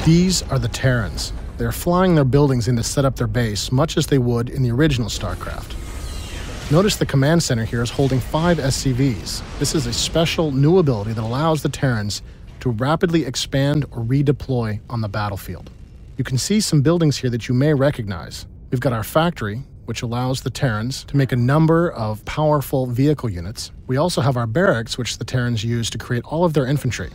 These are the Terrans. They're flying their buildings in to set up their base, much as they would in the original StarCraft. Notice the command center here is holding 5 SCVs. This is a special new ability that allows the Terrans to rapidly expand or redeploy on the battlefield. You can see some buildings here that you may recognize. We've got our factory, which allows the Terrans to make a number of powerful vehicle units. We also have our barracks, which the Terrans use to create all of their infantry.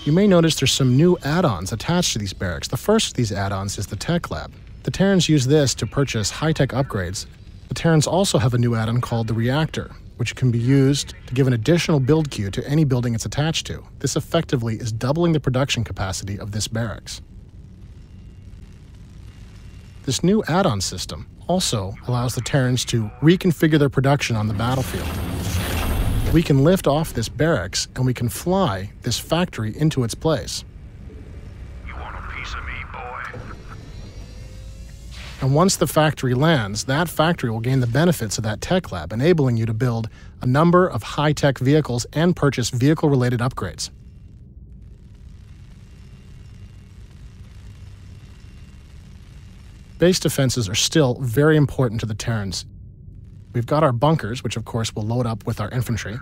You may notice there's some new add-ons attached to these barracks. The first of these add-ons is the Tech Lab. The Terrans use this to purchase high-tech upgrades. The Terrans also have a new add-on called the Reactor, which can be used to give an additional build queue to any building it's attached to. This effectively is doubling the production capacity of this barracks. This new add-on system also allows the Terrans to reconfigure their production on the battlefield. We can lift off this barracks and we can fly this factory into its place. You want a piece of me, boy? And once the factory lands, that factory will gain the benefits of that tech lab, enabling you to build a number of high-tech vehicles and purchase vehicle-related upgrades. Base defenses are still very important to the Terrans. We've got our bunkers, which of course will load up with our infantry.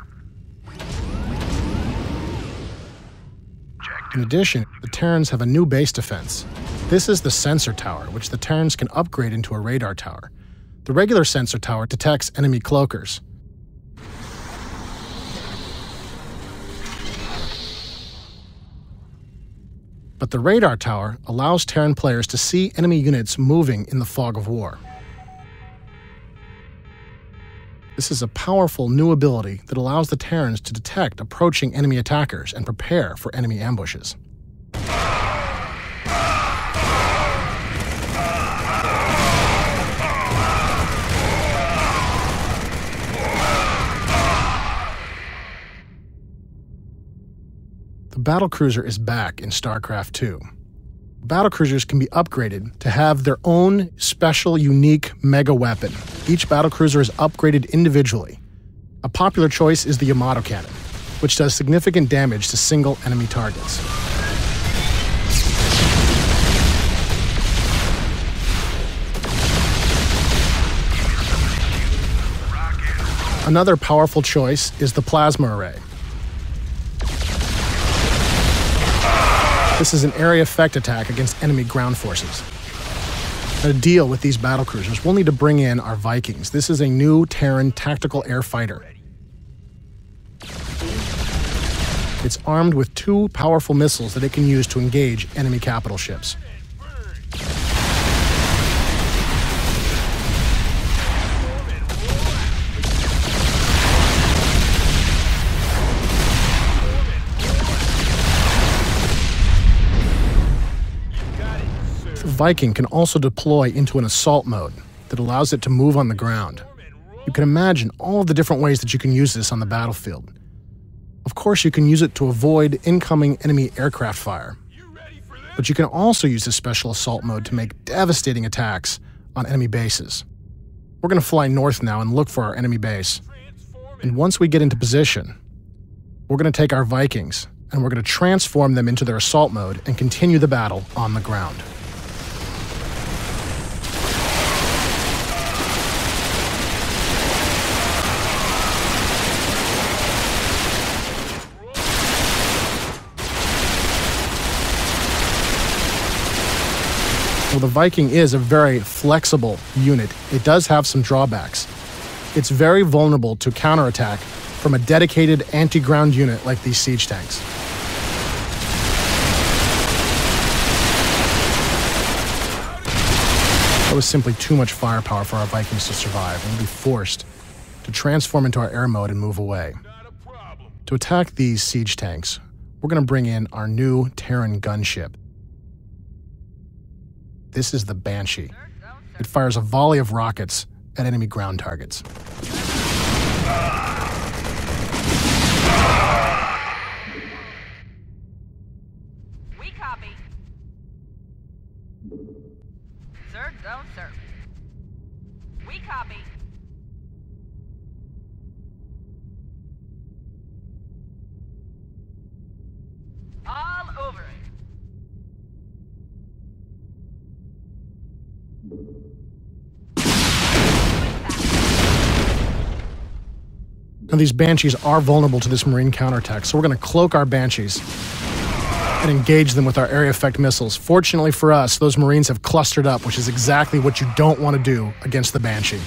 In addition, the Terrans have a new base defense. This is the sensor tower, which the Terrans can upgrade into a radar tower. The regular sensor tower detects enemy cloakers. But the radar tower allows Terran players to see enemy units moving in the fog of war. This is a powerful new ability that allows the Terrans to detect approaching enemy attackers and prepare for enemy ambushes. The battlecruiser is back in StarCraft II. Battlecruisers can be upgraded to have their own special, unique mega weapon. Each battlecruiser is upgraded individually. A popular choice is the Yamato cannon, which does significant damage to single enemy targets. Another powerful choice is the plasma array. This is an area effect attack against enemy ground forces. Now, to deal with these battlecruisers, we'll need to bring in our Vikings. This is a new Terran tactical air fighter. It's armed with 2 powerful missiles that it can use to engage enemy capital ships. The Viking can also deploy into an assault mode that allows it to move on the ground. You can imagine all of the different ways that you can use this on the battlefield. Of course, you can use it to avoid incoming enemy aircraft fire. But you can also use this special assault mode to make devastating attacks on enemy bases. We're going to fly north now and look for our enemy base. And once we get into position, we're going to take our Vikings and we're going to transform them into their assault mode and continue the battle on the ground. Well, the Viking is a very flexible unit. It does have some drawbacks. It's very vulnerable to counterattack from a dedicated anti-ground unit like these siege tanks. That was simply too much firepower for our Vikings to survive, and we'll be forced to transform into our air mode and move away. To attack these siege tanks, we're going to bring in our new Terran gunship. This is the Banshee. It fires a volley of rockets at enemy ground targets. We copy. Sir, don't, sir. We copy. All over it. Now, these Banshees are vulnerable to this Marine counterattack, so we're going to cloak our Banshees and engage them with our area effect missiles. Fortunately for us, those Marines have clustered up, which is exactly what you don't want to do against the Banshee.